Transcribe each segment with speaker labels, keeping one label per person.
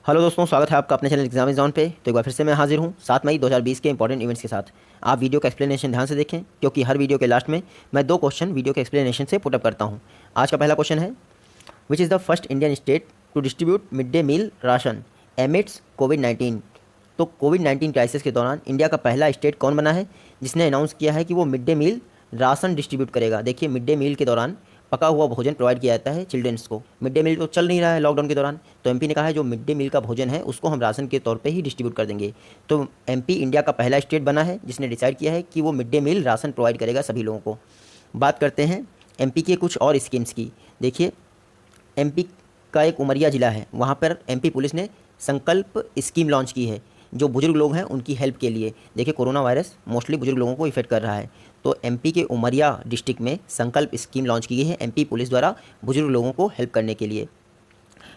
Speaker 1: Hello दोस्तों, स्वागत है आपका अपने चैनल एग्जाम जोन पे। तो एक बार फिर से मैं हाजिर हूँ 7 मई 2020 के इंपॉर्टेंट इवेंट्स के साथ। आप वीडियो का एक्सप्लेनेशन ध्यान से देखें, क्योंकि हर वीडियो के लास्ट में मैं 2 क्वेश्चन वीडियो के एक्सप्लेनेशन से पुटअप करता हूँ। आज का पहला क्वेश्चन है, which is the first Indian state to distribute mid day meal ration amidst कोविड-19। तो कोविड-19 क्राइसिस के दौरान इंडिया का पहला स्टेट कौन बना है जिसने अनाउंस किया है कि वो mid day meal ration distribute करेगा। देखिए, मिड डे मील के दौरान पका हुआ भोजन प्रोवाइड किया जाता है चिल्ड्रंस को। मिड डे मील तो चल नहीं रहा है लॉकडाउन के दौरान, तो एमपी ने कहा है जो मिड डे मील का भोजन है उसको हम राशन के तौर पे ही डिस्ट्रीब्यूट कर देंगे। तो एमपी इंडिया का पहला स्टेट बना है जिसने डिसाइड किया है कि वो mid day meal ration provide करेगा सभी लोगों को। बात करते हैं एमपी के कुछ और स्कीम्स की। देखिए, एमपी का एक उमरिया ज़िला है, वहाँ पर एमपी पुलिस ने संकल्प स्कीम लॉन्च की है जो बुजुर्ग लोग हैं उनकी हेल्प के लिए। देखिए, कोरोना वायरस मोस्टली बुजुर्ग लोगों को इफेक्ट कर रहा है, तो एमपी के उमरिया डिस्ट्रिक्ट में संकल्प स्कीम लॉन्च की गई है एमपी पुलिस द्वारा बुजुर्ग लोगों को हेल्प करने के लिए।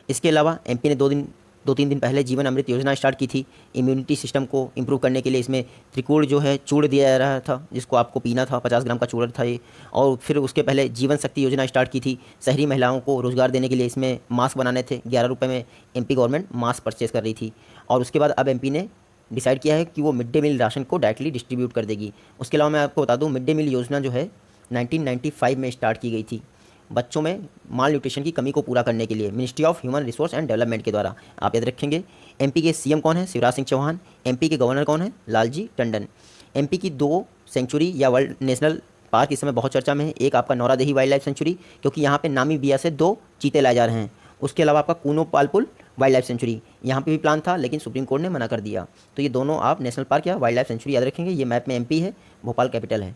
Speaker 1: इसके अलावा एमपी ने 2-3 दिन पहले जीवन अमृत योजना स्टार्ट की थी इम्यूनिटी सिस्टम को इम्प्रूव करने के लिए। इसमें त्रिकोण जो है चूड़ दिया जा रहा था जिसको आपको पीना था, 50 ग्राम का चूड़ था ये। और फिर उसके पहले जीवन शक्ति योजना स्टार्ट की थी शहरी महिलाओं को रोज़गार देने के लिए। इसमें मास्क बनाने थे, 11 रुपये में एमपी गवर्नमेंट मास्क परचेज़ कर रही थी। और उसके बाद अब एमपी ने डिसाइड किया है कि वो मिड डे मील राशन को डायरेक्टली डिस्ट्रीब्यूट कर देगी। उसके अलावा मैं आपको बता दूँ, मिड डे मील योजना जो है 1995 में स्टार्ट की गई थी बच्चों में माल न्यूट्रिशन की कमी को पूरा करने के लिए ministry of human resource and development के द्वारा। आप याद रखेंगे, एमपी के सीएम कौन है? शिवराज सिंह चौहान। एमपी के गवर्नर कौन है? लालजी टंडन। एमपी की 2 सेंचुरी या वर्ल्ड नेशनल पार्क इस समय बहुत चर्चा में है। एक आपका नौरादेही वाइल्ड लाइफ सेंचुरी, क्योंकि यहाँ पे नामीबिया से 2 चीते लाए जा रहे हैं। उसके अलावा आपका कूनो पालपुल वाइल्ड लाइफ सेंचुरी, यहाँ पे भी प्लान था लेकिन सुप्रीम कोर्ट ने मना कर दिया। तो ये दोनों आप नेशनल पार्क या वाइल्ड लाइफ सेंचुरी याद रखेंगे। ये मैप में एमपी है, भोपाल कैपिटल है।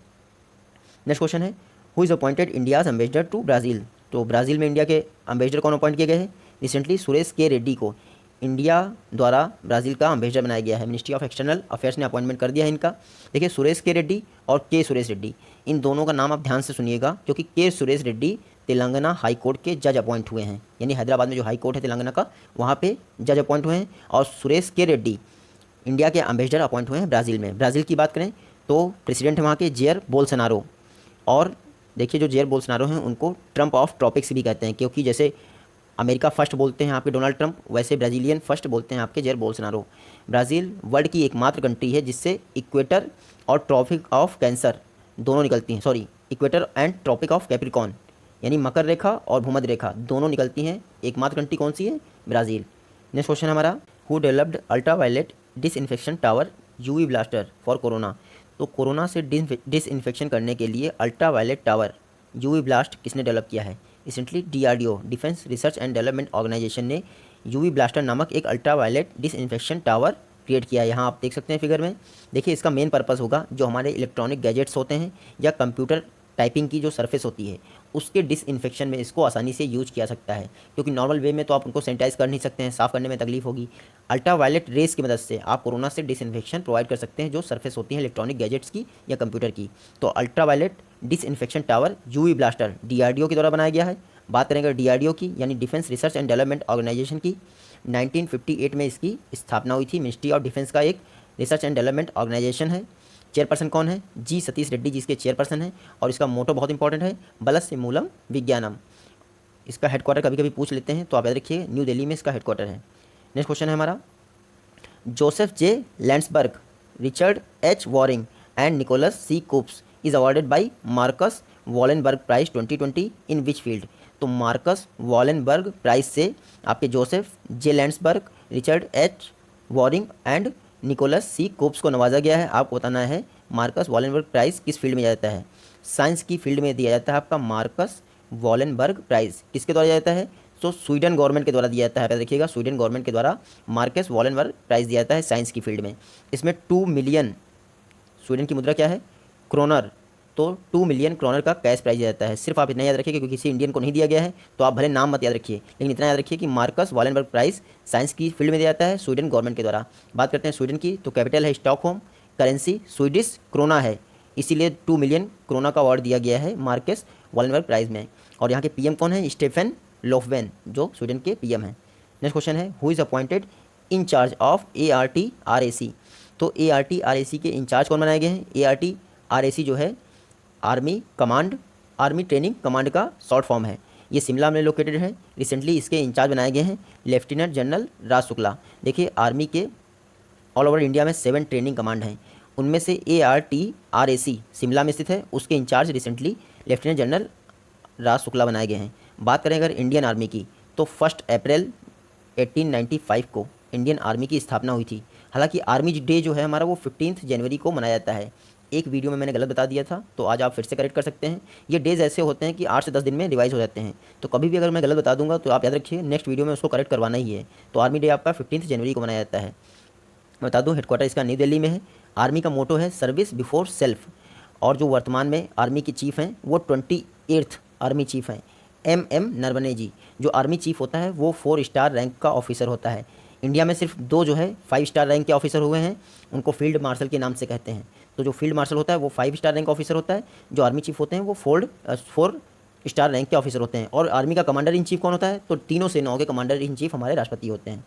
Speaker 1: नेक्स्ट क्वेश्चन है, who is appointed India's ambassador to Brazil. तो ब्राज़ील में इंडिया के एम्बेसडर कौन अपॉइंट किए गए हैं? रिसेंटली सुरेश के रेड्डी को इंडिया द्वारा ब्राज़ील का एम्बेसडर बनाया गया है। मिनिस्ट्री ऑफ एक्सटर्नल अफेयर्स ने अपॉइंटमेंट कर दिया है इनका। देखिए, सुरेश के रेड्डी और के सुरेश रेड्डी, इन दोनों का नाम आप ध्यान से सुनिएगा, क्योंकि के सुरेश रेड्डी तेलंगाना हाई कोर्ट के जज अपॉइंट हुए हैं। यानी हैदराबाद में जो हाई कोर्ट है तेलंगाना का, वहाँ पे जज अपॉइंट हुए हैं। और सुरेश के रेड्डी इंडिया के एम्बेसडर अपॉइंट हुए हैं ब्राज़ील में। ब्राज़ील की बात करें तो प्रेसिडेंट है वहाँ के जेयर बोल्सोनारो। और देखिए, जो जेयर बोल्सोनारो हैं उनको ट्रम्प ऑफ ट्रॉपिक्स भी कहते हैं, क्योंकि जैसे अमेरिका फर्स्ट बोलते हैं आपके डोनाल्ड ट्रंप, वैसे ब्राज़ीलियन फर्स्ट बोलते हैं आपके जेयर बोल्सोनारो। ब्राज़ील वर्ल्ड की एकमात्र कंट्री है जिससे इक्वेटर और ट्रॉपिक ऑफ कैंसर दोनों निकलती हैं। Sorry, equator and tropic of Capricorn, यानी मकर रेखा और भूमध्य रेखा दोनों निकलती हैं। एकमात्र कंट्री कौन सी है? ब्राज़ील। नेक्स्ट क्वेश्चन हमारा, who developed ultraviolet disinfection tower UV blaster for corona. तो कोरोना से डिसइंफेक्शन करने के लिए अल्ट्रावायलेट टावर यूवी ब्लास्ट किसने डेवलप किया है? Recently DRDO, defence research and development organisation ने यूवी ब्लास्टर नामक एक अल्ट्रावायलेट डिसइंफेक्शन टावर क्रिएट किया है। यहाँ आप देख सकते हैं फिगर में। देखिए, इसका मेन पर्पस होगा जो हमारे इलेक्ट्रॉनिक गैजेट्स होते हैं या कंप्यूटर टाइपिंग की जो सरफेस होती है उसके डिसइंफेक्शन में इसको आसानी से यूज किया सकता है, क्योंकि नॉर्मल वे में तो आप उनको सैनिटाइज कर नहीं सकते हैं, साफ़ करने में तकलीफ होगी। अल्ट्रावायलेट रेस की मदद से आप कोरोना से डिसइंफेक्शन प्रोवाइड कर सकते हैं जो सरफेस होती है इलेक्ट्रॉनिक गैजेट्स की या कंप्यूटर की। तो ultraviolet disinfection tower UV blaster DRDO के द्वारा बनाया गया है। बात करेंगे डीआरडीओ की, यानी defence research and development organisation की। 1958 में इसकी स्थापना हुई थी। मिनिस्ट्री ऑफ डिफेंस का एक रिसर्च एंड डेवलपमेंट ऑर्गेनाइजेशन है। चेयरपर्सन कौन है? जी सतीश रेड्डी जी इसके चेयरपर्सन हैं। और इसका मोटो बहुत इंपॉर्टेंट है, बलस्य मूलम विज्ञानम। इसका हेडक्वार्टर कभी कभी पूछ लेते हैं, तो आप याद रखिए न्यू दिल्ली में इसका हेडक्वार्टर है। नेक्स्ट क्वेश्चन है हमारा, Joseph J Landsberg, Richard H Waring and Nicholas C Coops is awarded by Marcus Wallenberg prize 2020 in which field. तो मार्कस वॉलेनबर्ग प्राइज से आपके Joseph J Landsberg, Richard H Waring and Nicholas C Coops को नवाजा गया है। आपको बताना है मार्कस वॉलेनबर्ग प्राइज़ किस फील्ड में दिया जाता है? साइंस की फील्ड में दिया जाता है। आपका मार्कस वॉलेनबर्ग प्राइज़ किसके द्वारा दिया जाता है? तो स्वीडन गवर्नमेंट के द्वारा दिया जाता है। देखिएगा, स्वीडन गवर्नमेंट के द्वारा मार्कस वॉलेनबर्ग प्राइज़ दिया जाता है साइंस की फील्ड में। इसमें 2 मिलियन, स्वीडन की मुद्रा क्या है? क्रोनर। तो 2 मिलियन क्रोनर का कैश प्राइज दिया जाता है। सिर्फ आप इतना याद रखिए, क्योंकि किसी इंडियन को नहीं दिया गया है तो आप भले नाम मत याद रखिए, लेकिन इतना याद रखिए कि मार्कस वॉलेनबर्ग प्राइज साइंस की फील्ड में दिया जाता है स्वीडन गवर्नमेंट के द्वारा। बात करते हैं स्वीडन की, तो कैपिटल है स्टॉकहोम, करेंसी स्वीडिश क्रोना है, इसीलिए 2 मिलियन क्रोना का अवार्ड दिया गया है मार्कस वॉलेनबर्ग प्राइज में। और यहाँ के पीएम कौन है? स्टेफन लोफवेन, जो स्वीडन के पीएम हैं। नेक्स्ट क्वेश्चन है, who is appointed in charge of ARTRAC। तो ARTRAC के इंचार्ज कौन बनाए गए हैं? ARTRAC जो है आर्मी ट्रेनिंग कमांड का शॉर्ट फॉर्म है। ये शिमला में लोकेटेड है। रिसेंटली इसके इंचार्ज बनाए गए हैं लेफ्टिनेंट जनरल राज शुक्ला। देखिए आर्मी के ऑल ओवर इंडिया में 7 ट्रेनिंग कमांड हैं, उनमें से ARTRAC शिमला में स्थित है, उसके इंचार्ज रिसेंटली लेफ्टिनेंट जनरल राज शुक्ला बनाए गए हैं। बात करें अगर इंडियन आर्मी की, तो 1 अप्रैल 1895 को इंडियन आर्मी की स्थापना हुई थी। हालांकि आर्मी डे जो है हमारा वो 15 जनवरी को मनाया जाता है। एक वीडियो में मैंने गलत बता दिया था, तो आज आप फिर से करेक्ट कर सकते हैं। ये डेज ऐसे होते हैं कि 8 से 10 दिन में रिवाइज हो जाते हैं, तो कभी भी अगर मैं गलत बता दूंगा तो आप याद रखिए नेक्स्ट वीडियो में उसको करेक्ट करवाना ही है। तो आर्मी डे आपका 15 जनवरी को मनाया जाता है। मैं बता दूं हेडक्वार्टर इसका न्यू दिल्ली में है। आर्मी का मोटो है सर्विस बिफोर सेल्फ, और जो वर्तमान में आर्मी के चीफ हैं वो 28th आर्मी चीफ हैं MM नरवणे जी। जो आर्मी चीफ होता है वो 4 स्टार रैंक का ऑफिसर होता है। इंडिया में सिर्फ 2 जो है 5 स्टार रैंक के ऑफिसर हुए हैं, उनको फील्ड मार्शल के नाम से कहते हैं। तो जो फील्ड मार्शल होता है वो 5 स्टार रैंक ऑफिसर होता है, जो आर्मी चीफ होते हैं वो 4 स्टार रैंक के ऑफिसर होते हैं। और आर्मी का कमांडर इन चीफ कौन होता है, तो तीनों सेनाओं के कमांडर इन चीफ हमारे राष्ट्रपति होते हैं।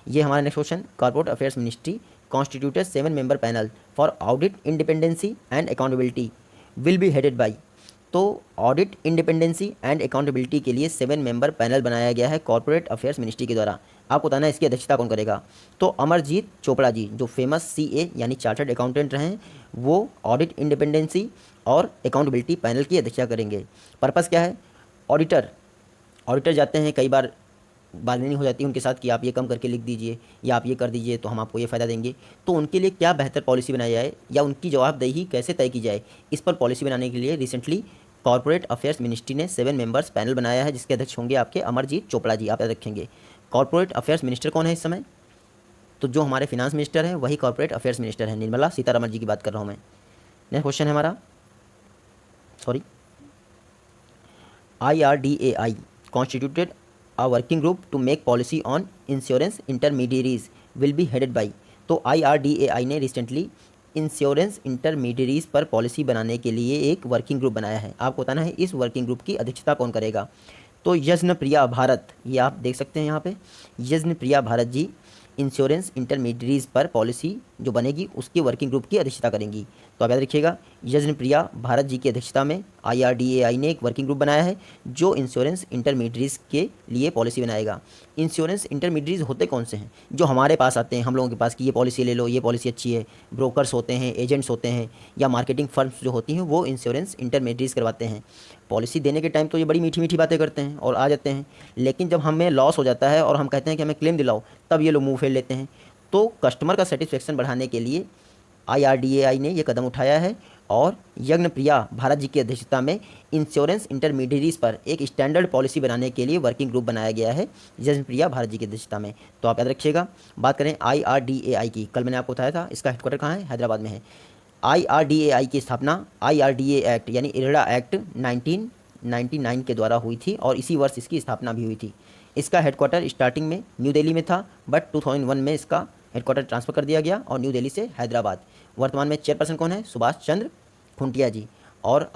Speaker 1: ये हमारा next question, corporate affairs ministry constituted 7 member panel for audit independency and accountability will be headed by. तो ऑडिट इंडिपेंडेंसी एंड अकाउंटेबिलिटी के लिए 7 मेंबर पैनल बनाया गया है कॉर्पोरेट अफेयर्स मिनिस्ट्री के द्वारा। आपको बताना है इसकी अध्यक्षता कौन करेगा। तो अमरजीत चोपड़ा जी जो फेमस CA यानी चार्टर्ड अकाउंटेंट रहे हैं, वो ऑडिट इंडिपेंडेंसी और अकाउंटेबिलिटी पैनल की अध्यक्षता करेंगे। पर्पज़ क्या है, ऑडिटर जाते हैं, कई बार बार्गेनिंग हो जाती है उनके साथ कि आप ये कम करके लिख दीजिए या आप ये कर दीजिए तो हम आपको ये फ़ायदा देंगे। तो उनके लिए क्या बेहतर पॉलिसी बनाई जाए या उनकी जवाबदेही कैसे तय की जाए, इस पर पॉलिसी बनाने के लिए रिसेंटली कॉर्पोरेट अफेयर्स मिनिस्ट्री ने 7 मेंबर्स पैनल बनाया है, जिसके अध्यक्ष होंगे आपके अमरजीत चोपड़ा जी। आप याद रखेंगे। कॉर्पोरेट अफेयर्स मिनिस्टर कौन है इस समय, तो जो हमारे फिनांस मिनिस्टर हैं वही कॉर्पोरेट अफेयर्स मिनिस्टर हैं, निर्मला सीतारमण जी की बात कर रहा हूँ मैं। नेक्स्ट क्वेश्चन है हमारा, IRDAI constituted a working group to make policy on insurance intermediaries will be headed by। तो IRDAI ने रिसेंटली इंश्योरेंस इंटरमीडियरीज पर पॉलिसी बनाने के लिए एक वर्किंग ग्रुप बनाया है। आपको बताना है इस वर्किंग ग्रुप की अध्यक्षता कौन करेगा। तो यज्ञप्रिया भारत, ये आप देख सकते हैं यहाँ पे, यज्ञप्रिया भारत जी इंश्योरेंस इंटरमीडियरीज पर पॉलिसी जो बनेगी उसकी वर्किंग ग्रुप की अध्यक्षता करेंगी। तो आप याद रखिएगा, यज्ञप्रिया भारत जी की अध्यक्षता में IRDAI ने एक वर्किंग ग्रुप बनाया है जो इंश्योरेंस इंटरमीडियरीज के लिए पॉलिसी बनाएगा। इंश्योरेंस इंटरमीडियरीज होते कौन से हैं, जो हमारे पास आते हैं हम लोगों के पास कि ये पॉलिसी ले लो, ये पॉलिसी अच्छी है। ब्रोकर्स होते हैं, एजेंट्स होते हैं, या मार्केटिंग फर्म्स जो होती हैं वो इंश्योरेंस इंटरमीडियरीज करवाते हैं। पॉलिसी देने के टाइम तो ये बड़ी मीठी मीठी बातें करते हैं और आ जाते हैं, लेकिन जब हमें लॉस हो जाता है और हम कहते हैं कि हमें क्लेम दिलाओ, तब ये लोग मुँह फेर लेते हैं। तो कस्टमर का सेटिस्फेक्शन बढ़ाने के लिए IRDAI ने ये कदम उठाया है और यज्ञप्रिया भारत जी की अध्यक्षता में इंश्योरेंस इंटरमीडियरीज पर एक स्टैंडर्ड पॉलिसी बनाने के लिए वर्किंग ग्रुप बनाया गया है यज्ञप्रिया भारत जी की अध्यक्षता में। तो आप याद रखिएगा। बात करें IRDAI की, कल मैंने आपको बताया था इसका हेडक्वार्टर कहाँ है, हैदराबाद में है। IRDAI की स्थापना IRDA एक्ट यानी इरड़ा एक्ट 1999 के द्वारा हुई थी और इसी वर्ष इसकी स्थापना भी हुई थी। इसका हेडक्वार्टर स्टार्टिंग में न्यू दिल्ली में था, बट 2001 में इसका हेडक्वार्टर ट्रांसफ़र कर दिया गया और न्यू दिल्ली से हैदराबाद। वर्तमान में चेयरपर्सन कौन है, सुभाष चंद्र खुंटिया जी। और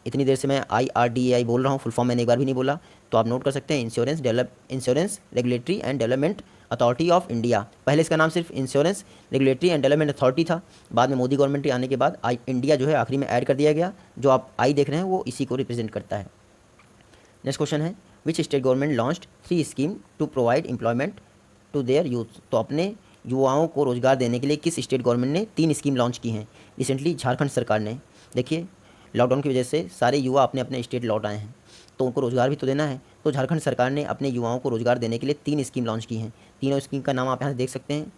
Speaker 1: इतनी देर से मैं IRDAI बोल रहा हूँ, फुल फॉर्म मैंने एक बार भी नहीं बोला, तो आप नोट कर सकते हैं, insurance regulatory and development authority of India. पहले इसका नाम सिर्फ insurance regulatory and development authority था, बाद में मोदी गवर्नमेंट आने के बाद इंडिया जो है आखिरी में ऐड कर दिया गया। जो आप देख रहे हैं वो इसी को रिप्रेजेंट करता है। नेक्स्ट क्वेश्चन है, which state government launched 3 scheme to provide employment to their youth. तो अपने युवाओं को रोज़गार देने के लिए किस स्टेट गवर्नमेंट ने 3 स्कीम लॉन्च की हैं। रिसेंटली झारखंड सरकार ने, देखिए लॉकडाउन की वजह से सारे युवा अपने अपने स्टेट लौट आए हैं, तो उनको रोज़गार भी तो देना है। तो झारखंड सरकार ने अपने युवाओं को रोज़गार देने के लिए 3 स्कीम लॉन्च की हैं। तीनों स्कीम का नाम आप यहाँ देख सकते हैं,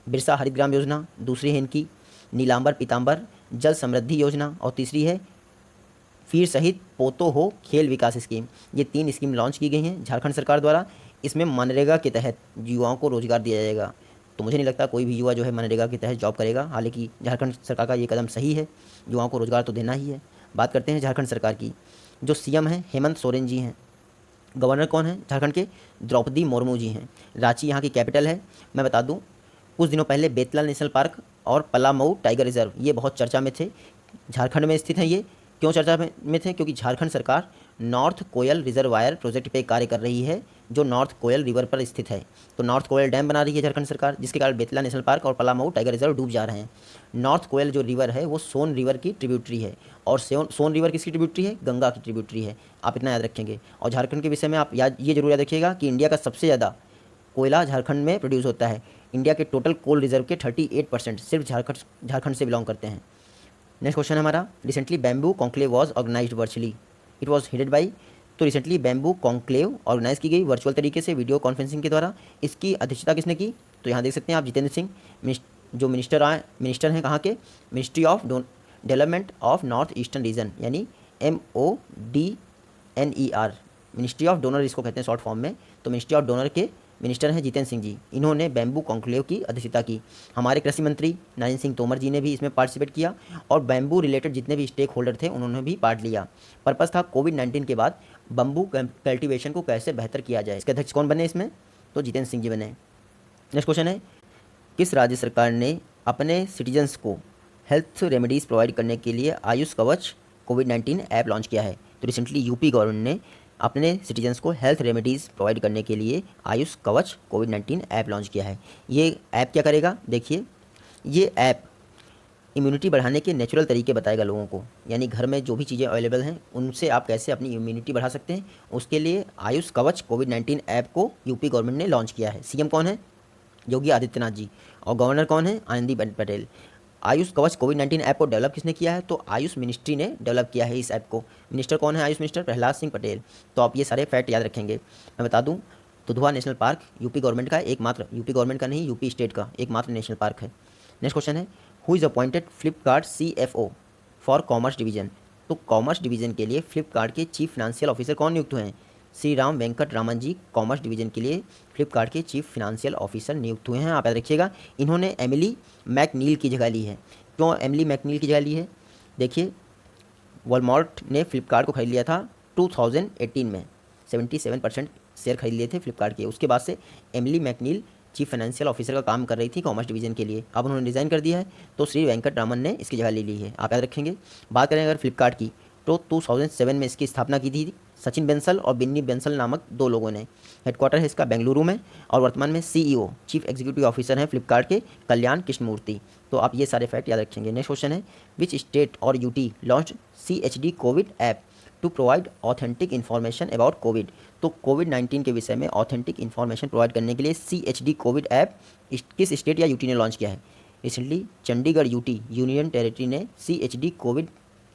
Speaker 1: बिरसा हरित ग्राम योजना, दूसरी है इनकी नीलांबर पीतांबर जल समृद्धि योजना, और तीसरी है फिर शहीद पोतो हो खेल विकास स्कीम। ये 3 स्कीम लॉन्च की गई हैं झारखंड सरकार द्वारा। इसमें मनरेगा के तहत युवाओं को रोज़गार दिया जाएगा। तो मुझे नहीं लगता कोई भी युवा जो है मनरेगा के तहत जॉब करेगा, हालांकि झारखंड सरकार का ये कदम सही है, युवाओं को रोज़गार तो देना ही है। बात करते हैं झारखंड सरकार की। जो CM हैं हेमंत सोरेन जी हैं। गवर्नर कौन है झारखंड के, द्रौपदी मुर्मू जी हैं। रांची यहाँ की कैपिटल है। मैं बता दूँ, कुछ दिनों पहले बेतला नेशनल पार्क और पलामऊ टाइगर रिजर्व ये बहुत चर्चा में थे। झारखंड में स्थित हैं ये, क्यों चर्चा में थे, क्योंकि झारखंड सरकार नॉर्थ कोयल रिजर्वायर प्रोजेक्ट पे कार्य कर रही है जो नॉर्थ कोयल रिवर पर स्थित है। तो नॉर्थ कोयल डैम बना रही है झारखंड सरकार, जिसके कारण बेतला नेशनल पार्क और पलामऊ टाइगर रिजर्व डूब जा रहे हैं। नॉर्थ कोयल जो रिवर है वो सोन रिवर की ट्रिब्यूटरी है, और सोन रिवर किसकी ट्रिब्यूटरी है? गंगा की ट्रिब्यूटरी है। आप इतना याद रखेंगे। और झारखंड के विषय में आप ये जरूर याद रखिएगा कि इंडिया का सबसे ज़्यादा कोयला झारखंड में प्रोड्यूस होता है। इंडिया के टोटल कोल रिजर्व के 38% सिर्फ झारखंड से बिलोंग करते हैं। नेक्स्ट क्वेश्चन है हमारा, recently bamboo conclave was organised virtually, it was headed by. तो रिसेंटली बैम्बू कॉन्क्लेव ऑर्गेनाइज की गई वर्चुअल तरीके से वीडियो कॉन्फ्रेंसिंग के द्वारा। इसकी अध्यक्षता किसने की? तो यहाँ देख सकते हैं आप, जितेंद्र सिंह, जो मिनिस्टर हैं कहाँ के? Ministry of development of north eastern region, यानी MODNER, मिनिस्ट्री ऑफ डोनर इसको कहते हैं शॉर्ट फॉर्म में। तो मिनिस्ट्री ऑफ डोनर के मिनिस्टर हैं जितेंद्र सिंह जी। इन्होंने बैम्बू कॉन्क्लेव की अध्यक्षता की। हमारे कृषि मंत्री नरेंद्र सिंह तोमर जी ने भी इसमें पार्टिसिपेट किया, और बैम्बू रिलेटेड जितने भी स्टेक होल्डर थे उन्होंने भी पार्ट लिया। पर्पस था कोविड-19 के बाद बम्बू कल्टीवेशन को कैसे बेहतर किया जाए। इसके अध्यक्ष कौन बने इसमें? तो जितेंद्र सिंह जी बने। नेक्स्ट क्वेश्चन है, किस राज्य सरकार ने अपने सिटीजन्स को हेल्थ रेमेडीज़ प्रोवाइड करने के लिए आयुष कवच कोविड-19 ऐप लॉन्च किया है? तो रिसेंटली यूपी गवर्नमेंट ने अपने सिटीजन्स को हेल्थ रेमेडीज़ प्रोवाइड करने के लिए आयुष कवच कोविड-19 ऐप लॉन्च किया है। ये ऐप क्या करेगा? देखिए, ये ऐप इम्यूनिटी बढ़ाने के नेचुरल तरीके बताएगा लोगों को, यानी घर में जो भी चीज़ें अवेलेबल हैं उनसे आप कैसे अपनी इम्यूनिटी बढ़ा सकते हैं। उसके लिए आयुष कवच कोविड-19 ऐप को यूपी गवर्नमेंट ने लॉन्च किया है। सीएम कौन है? योगी आदित्यनाथ जी। और गवर्नर कौन है? आनंदीबेन पटेल। आयुष कवच कोविड-19 ऐप को डेवलप किसने किया है? तो आयुष मिनिस्ट्री ने डेवलप किया है इस ऐप को। मिनिस्टर कौन है आयुष मिनिस्टर? प्रहलाद सिंह पटेल। तो आप ये सारे फैक्ट याद रखेंगे। मैं बता दूं, Dudhwa national park UP government का एकमात्र, यूपी गवर्नमेंट का नहीं, यूपी स्टेट का एकमात्र नेशनल पार्क है। नेक्स्ट क्वेश्चन है, who is appointed Flipkart CFO for commerce division? तो कॉमर्स डिवीजन के लिए फ्लिपकार्ट के चीफ फाइनेंशियल ऑफिसर कौन नियुक्त हुए हैं? श्री राम वेंकट रामन जी कॉमर्स डिवीजन के लिए फ्लिपकार्ट के चीफ फाइनेंशियल ऑफिसर नियुक्त हुए हैं। आप याद रखिएगा, इन्होंने एमिली मैकनील की जगह ली है। क्यों एमिली मैकनील की जगह ली है? देखिए, वॉलमार्ट ने फ्लिपकार्ट को खरीद लिया था 2018 में, 77% शेयर खरीद लिए थे फ्लिपकार्ट के। उसके बाद से Emily McNeil chief financial officer का काम कर रही थी कॉमर्स डिवीजन के लिए। अब उन्होंने रिज़ाइन कर दिया है, तो श्री वेंकट रामन ने इसकी जगह ले ली है। आप याद रखेंगे। बात करें अगर फ्लिपकार्ट की, तो 2007 में इसकी स्थापना की थी सचिन बंसल और बिन्नी बंसल नामक दो लोगों ने। हेडक्वार्टर है इसका बेंगलुरु में, और वर्तमान में CEO चीफ एग्जीक्यूटिव ऑफिसर हैं फ्लिपकार्ट के कल्याण कृष्णमूर्ति। तो आप ये सारे फैक्ट याद रखेंगे। नेक्स्ट क्वेश्चन है, विच स्टेट और UT launch CHD Covid app to provide authentic information about Covid? तो कोविड-19 के विषय में ऑथेंटिक इन्फॉर्मेशन प्रोवाइड करने के लिए CHD कोविड ऐप किस स्टेट या UT ने लॉन्च किया है? Recently Chandigarh UT union territory ने CHD कोविड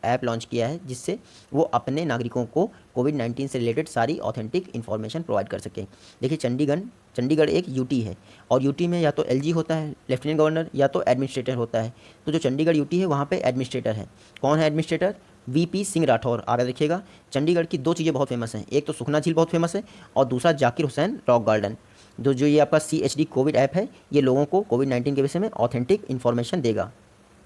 Speaker 1: ऐप लॉन्च किया है, जिससे वो अपने नागरिकों को कोविड-19 से रिलेटेड सारी ऑथेंटिक इन्फॉर्मेशन प्रोवाइड कर सकें। देखिए, चंडीगढ़ एक UT है, और UT में या तो LG होता है लेफ्टिनेंट गवर्नर, या तो एडमिनिस्ट्रेटर होता है। तो जो चंडीगढ़ UT है वहाँ पे एडमिनिस्ट्रेटर है। कौन है एडमिनिस्ट्रेटर? VP सिंह राठौर। आप याद रखिएगा, चंडीगढ़ की दो चीज़ें बहुत फेमस हैं, एक तो सुखना झील बहुत फेमस है, और दूसरा जाकिर हुसैन रॉक गार्डन। जो ये आपका CHD कोविड ऐप है, ये लोगों को कोविड-19 के विषय में ऑथेंटिक इन्फॉर्मेशन देगा।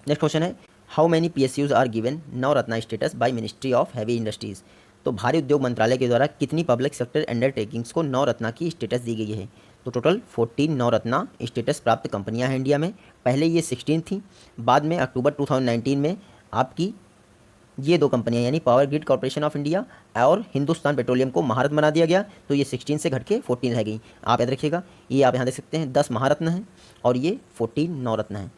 Speaker 1: नेक्स्ट क्वेश्चन है, how many PSUs are given Navratna status by ministry of heavy industries? तो भारी उद्योग मंत्रालय के द्वारा कितनी पब्लिक सेक्टर अंडरटेकिंग्स को नवरत्ना की स्टेटस दी गई है? तो टोटल 14 नवरत्ना स्टेटस प्राप्त कंपनियां हैं इंडिया में। पहले ये 16 थी, बाद में अक्टूबर 2019 में आपकी ये दो कंपनियां यानी power grid corporation of India और हिंदुस्तान पेट्रोलियम को महारत्न बना दिया गया, तो ये 16 से घट के 14 रह गई। आप याद रखिएगा, ये आप यहाँ देख सकते हैं 10 महारत्न हैं और ये 14 नवरत्न हैं।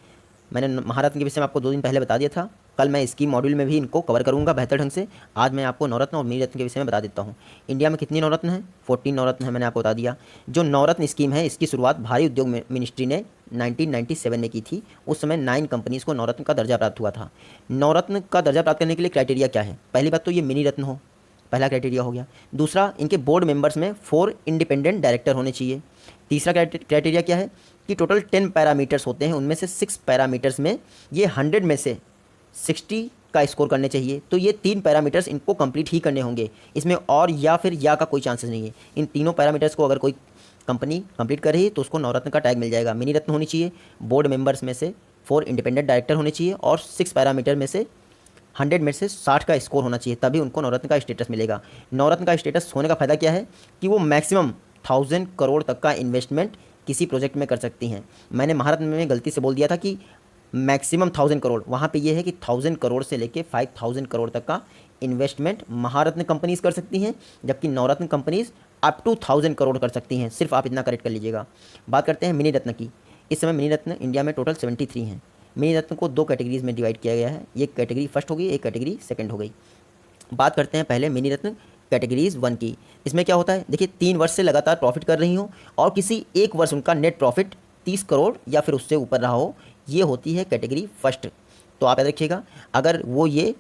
Speaker 1: मैंने महारत्न के विषय में आपको 2 दिन पहले बता दिया था, कल मैं इसकी मॉड्यूल में भी इनको कवर करूंगा बेहतर ढंग से। आज मैं आपको नवरत्न और मिनीरत्न के विषय में बता देता हूं। इंडिया में कितनी नवरत्न हैं? 14 नवरत्न है, मैंने आपको बता दिया। जो नवरत्न स्कीम है, इसकी शुरुआत भारी उद्योग मिनिस्ट्री ने 1997 में की थी। उस समय 9 कंपनीज़ को नवरत्न का दर्जा प्राप्त हुआ था। नवरत्न का दर्जा प्राप्त करने के लिए क्राइटेरिया क्या है? पहली बात तो ये मिनी रत्न हो, पहला क्राइटेरिया हो गया। दूसरा, इनके बोर्ड मेंबर्स में 4 इंडिपेंडेंट डायरेक्टर होने चाहिए। तीसरा क्राइटेरिया क्या है कि टोटल 10 पैरामीटर्स होते हैं, उनमें से 6 पैरामीटर्स में ये 100 में से 60 का स्कोर करने चाहिए। तो ये 3 पैरामीटर्स इनको कंप्लीट ही करने होंगे, इसमें और या फिर या का कोई चांसेस नहीं है। इन तीनों पैरामीटर्स को अगर कोई कंपनी कंप्लीट कर रही है तो उसको नवरत्न का टैग मिल जाएगा। मिनी रत्न होनी चाहिए, बोर्ड मेंबर्स में से 4 इंडिपेंडेंट डायरेक्टर होने चाहिए और 6 पैरामीटर में से 100 में से 60 का स्कोर होना चाहिए, तभी उनको नवरत्न का स्टेटस मिलेगा। नवरत्न का स्टेटस होने का फ़ायदा क्या है कि वो मैक्सिमम 1000 करोड़ तक का इन्वेस्टमेंट किसी प्रोजेक्ट में कर सकती हैं। मैंने महारत्न में गलती से बोल दिया था कि मैक्सिमम 1000 करोड़, वहाँ पे ये है कि 1000 करोड़ से लेके 5000 करोड़ तक का इन्वेस्टमेंट महारत्न कंपनीज़ कर सकती हैं, जबकि नवरत्न कंपनीज़ अप टू 1000 करोड़ कर सकती हैं। सिर्फ आप इतना करेक्ट कर लीजिएगा। बात करते हैं मिनी रत्न की। इस समय मिनी रत्न इंडिया में टोटल 73 हैं। मिनी रत्न को 2 कैटेगरीज में डिवाइड किया गया है। एक कैटेगरी फर्स्ट हो गई, एक कैटेगरी सेकंड हो गई। बात करते हैं पहले मिनी रत्न कैटेगरीज 1 की। इसमें क्या होता है, देखिए 3 वर्ष से लगातार प्रॉफिट कर रही हो और किसी एक वर्ष उनका नेट प्रॉफिट 30 करोड़ या फिर उससे ऊपर रहा हो, ये होती है कैटेगरी फर्स्ट। तो आप याद रखिएगा, अगर वो ये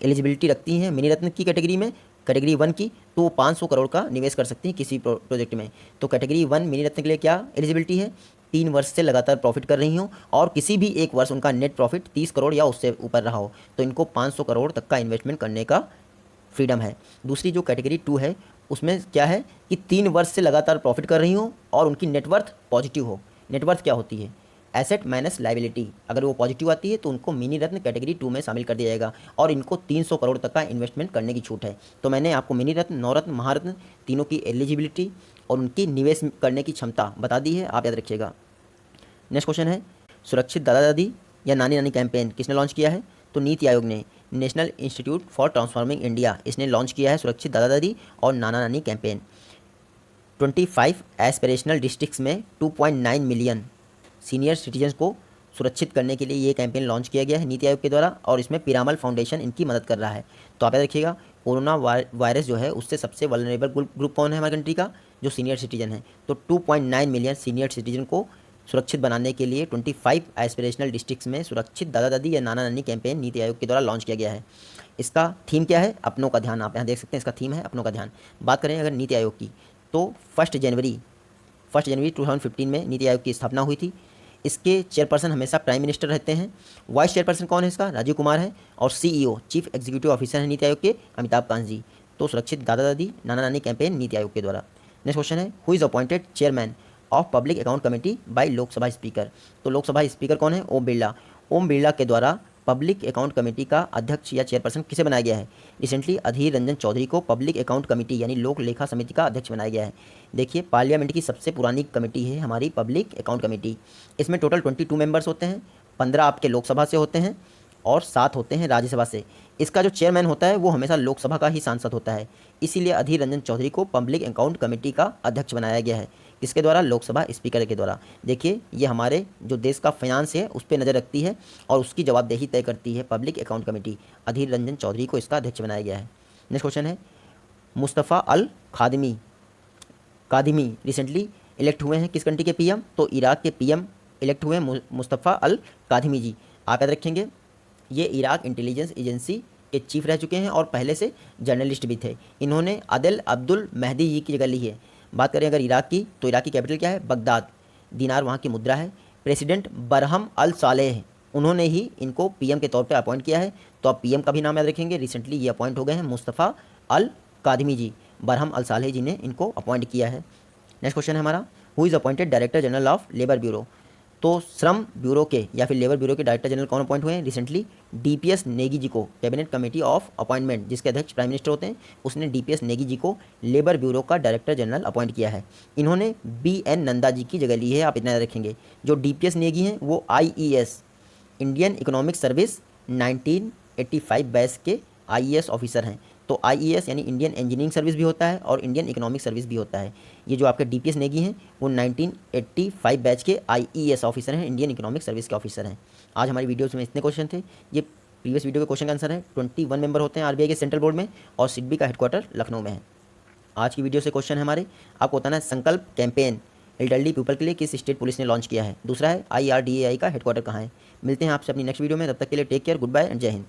Speaker 1: एलिजिबिलिटी रखती हैं मिनी रत्न की कैटेगरी में, कैटेगरी 1 की, तो वो 500 करोड़ का निवेश कर सकती हैं किसी प्रोजेक्ट में। तो कैटेगरी 1 मिनी रत्न के लिए क्या एलिजिबिलिटी है, 3 वर्ष से लगातार प्रॉफिट कर रही हो और किसी भी एक वर्ष उनका नेट प्रॉफिट 30 करोड़ या उससे ऊपर रहा हो, तो इनको 500 करोड़ तक का इन्वेस्टमेंट करने का फ्रीडम है। दूसरी जो कैटेगरी 2 है, उसमें क्या है कि 3 वर्ष से लगातार प्रॉफिट कर रही हो और उनकी नेटवर्थ पॉजिटिव हो। नेटवर्थ क्या होती है, एसेट माइनस लाइबिलिटी। अगर वो पॉजिटिव आती है तो उनको मिनी रत्न कैटेगरी 2 में शामिल कर दिया जाएगा और इनको 300 करोड़ तक का इन्वेस्टमेंट करने की छूट है। तो मैंने आपको मिनी रत्न, नवरत्न, महारत्न तीनों की एलिजिबिलिटी और उनकी निवेश करने की क्षमता बता दी है, आप याद रखिएगा। नेक्स्ट क्वेश्चन है, सुरक्षित दादा दादी या नानी नानी कैंपेन किसने लॉन्च किया है, तो नीति आयोग ने, national institute for transforming India, इसने लॉन्च किया है सुरक्षित दादा दादी और नाना नानी कैंपेन। 25 एस्पिरेशनल डिस्ट्रिक्ट्स में 2.9 मिलियन सीनियर सिटीजन्स को सुरक्षित करने के लिए ये कैंपेन लॉन्च किया गया है नीति आयोग के द्वारा और इसमें पिरामल फाउंडेशन इनकी मदद कर रहा है। तो आप याद रखिएगा, कोरोना वायरस जो है उससे सबसे वल्नरेबल ग्रुप कौन है हमारी कंट्री का, जो सीनियर सिटीजन है। तो 2.9 मिलियन सीनियर सिटीजन को सुरक्षित बनाने के लिए 25 एस्पिरेशनल डिस्ट्रिक्ट्स में सुरक्षित दादा दादी या नाना नानी कैंपेन नीति आयोग के द्वारा लॉन्च किया गया है। इसका थीम क्या है, अपनों का ध्यान। आप यहाँ देख सकते हैं, इसका थीम है अपनों का ध्यान। बात करें अगर नीति आयोग की, तो 1 जनवरी 2015 में नीति आयोग की स्थापना हुई थी। इसके चेयरपर्सन हमेशा प्राइम मिनिस्टर रहते हैं। वाइस चेयरपर्सन कौन है इसका, राजीव कुमार है। और CEO चीफ एग्जीक्यूटिव ऑफिसर है नीति आयोग के, अमिताभ कांत जी। तो सुरक्षित दादा दादी नाना नानी कैंपेन नीति आयोग के द्वारा। नेक्स्ट क्वेश्चन है, who is appointed chairman of public account committee by Lok Sabha speaker. तो लोकसभा स्पीकर कौन है, ओम बिरला। ओम बिरला के द्वारा पब्लिक अकाउंट कमेटी का अध्यक्ष या चेयरपर्सन किसे बनाया गया है, रिसेंटली अधीर रंजन चौधरी को पब्लिक अकाउंट कमेटी यानी लोक लेखा समिति का अध्यक्ष बनाया गया है। देखिए, पार्लियामेंट की सबसे पुरानी कमेटी है हमारी पब्लिक अकाउंट कमेटी। इसमें टोटल 22 मेंबर्स होते हैं, 15 आपके लोकसभा से होते हैं और 7 होते हैं राज्यसभा से। इसका जो चेयरमैन होता है वो हमेशा लोकसभा का ही सांसद होता है, इसीलिए अधीर रंजन चौधरी को पब्लिक अकाउंट कमेटी का अध्यक्ष बनाया गया है। किसके द्वारा, लोकसभा स्पीकर के द्वारा। देखिए, ये हमारे जो देश का फाइनेंस है उस पर नज़र रखती है और उसकी जवाबदेही तय करती है public account committee. Adhir Ranjan Chaudhary को इसका अध्यक्ष बनाया गया है। नेक्स्ट क्वेश्चन है, मुस्तफ़ा अल कादिमी रिसेंटली इलेक्ट हुए हैं किस कंट्री के PM, तो इराक के PM इलेक्ट हुए हैं मुस्तफ़ा अल कादिमी जी। आप याद रखेंगे, ये इराक इंटेलिजेंस एजेंसी के चीफ रह चुके हैं और पहले से जर्नलिस्ट भी थे। इन्होंने आदिल अब्दुल मेहदी जी की जगह ली है। बात करें अगर इराक की, तो इराक की कैपिटल क्या है, बगदाद। दिनार वहाँ की मुद्रा है। प्रेसिडेंट बरहम अल सालेह, उन्होंने ही इनको PM के तौर पे अपॉइंट किया है। तो आप PM का भी नाम याद रखेंगे। रिसेंटली ये अपॉइंट हो गए हैं मुस्तफ़ा अल कादिमी जी। बरहम अल सालेह जी ने इनको अपॉइंट किया है। नेक्स्ट क्वेश्चन है हमारा, who is appointed director general of labour bureau. तो श्रम ब्यूरो के या फिर लेबर ब्यूरो के डायरेक्टर जनरल कौन अपॉइंट हुए हैं, रिसेंटली DPS नेगी जी को, कैबिनेट कमेटी ऑफ अपॉइंटमेंट जिसके अध्यक्ष प्राइम मिनिस्टर होते हैं, उसने DPS नेगी जी को लेबर ब्यूरो का डायरेक्टर जनरल अपॉइंट किया है। इन्होंने BN नंदा जी की जगह ली है। आप इतना याद रखेंगे, जो DPS नेगी हैं वो IES Indian economic service 1985 batch के IES ऑफिसर हैं। तो IES यानी इंडियन इंजीनियरिंग सर्विस भी होता है और इंडियन इकोनॉमिक सर्विस भी होता है। ये जो आपके DPS नेगी हैं वो 1985 बैच के IES ऑफिसर हैं, इंडियन इकोनॉमिक सर्विस के ऑफिसर हैं। आज हमारी वीडियोस में इतने क्वेश्चन थे। ये प्रीवियस वीडियो के क्वेश्चन का आंसर है। 21 मेंबर होते हैं RBI के सेंट्रल बोर्ड में और SIDBI का हेडक्वार्टर लखनऊ में है। आज की वीडियो से क्वेश्चन है हमारे, आपको बताना है संकल्प कैंपेन एल्डरली पीपल के लिए किस स्टेट पुलिस ने लॉन्च किया है। दूसरा है IRDAI का हेडक्वार्टर कहाँ है। मिलते हैं आपसे अपनी नेक्स्ट वीडियो में, तब तक के लिए take care, good bye and जय हिंद।